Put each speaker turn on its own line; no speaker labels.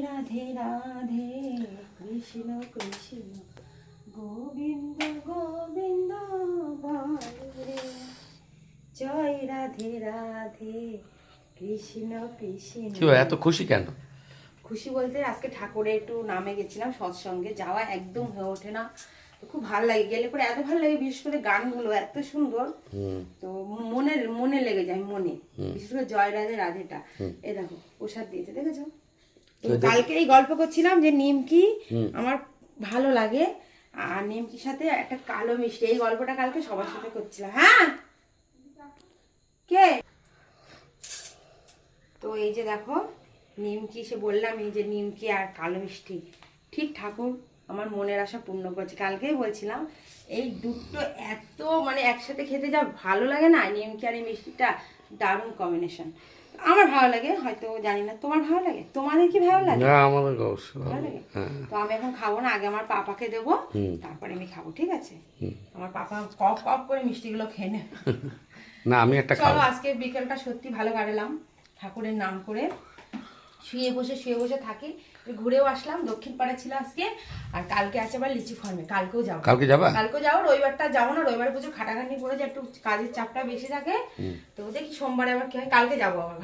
রাধে রাধে কৃষ্ণ কৃষ্ণ গোবিন্দ গোবিন্দ বলে জয় রাধে রাধে কৃষ্ণ কৃষ্ণ।
কি এত খুশি কেন?
খুশি বলতে আজকে ঠাকুরে একটু নামে গেছিলাম, সৎসঙ্গে যাওয়া একদম হয়ে ওঠে না, খুব ভালো লাগে, গেলে পরে এত ভালো লাগে, বিশেষ করে গানগুলো এত সুন্দর, তো মনে লেগে যায় মনে, বিশেষ করে জয় রাধে রাধেটা। এ দেখো প্রসাদ দিয়েছে, দেখেছো? কালকে এই গল্প করছিলাম যে নিমকি আমার ভালো লাগে, আর নিমকির সাথে একটা কালো মিষ্টি, এই গল্পটা কালকে সবার সাথে করছিলাম। হ্যাঁ কে? তো এই যে দেখো নিমকি, সে বললাম এই যে নিমকি আর কালো মিষ্টি, ঠিক ঠাকুর আমার মনের আশা পূর্ণ করেছে। কালকেই বলছিলাম এই দুটো এত মানে একসাথে খেতে যা ভালো লাগে না, নিমকি আর এই মিষ্টিটা দারুণ কম্বিনেশন। আমার ভালো লাগে, হয়তো জানি না তোমার ভালো লাগে, তোমাদের কি ভালো লাগে?
না আমাদের অবশ্যই
ভালো লাগে। তো আমি এখন খাবো না, আগে আমার পাপাকে দেবো, তারপরে আমি খাবো, ঠিক আছে? আমার পাপা কপ কপ করে মিষ্টিগুলো খেয়ে নেবে।
না আমি একটা
চলো আজকে বিকেলটা সত্যি ভালো কাটালাম, ঠাকুরের নাম করে শুয়ে বসে থাকি, ঘুরেও আসলাম, দক্ষিণ পাড়া ছিল আজকে, আর কালকে আছে আবার লিচি ফার্মে, কালকেও যাবো। কালকেও যাবো, রবিবারটা যাবো না, রবিবারে প্রচুর খাটাখাটনি করে যে একটু কাজের চাপটা বেশি থাকে, তো দেখি সোমবারে আবার কি হয়, কালকে যাবো আবার।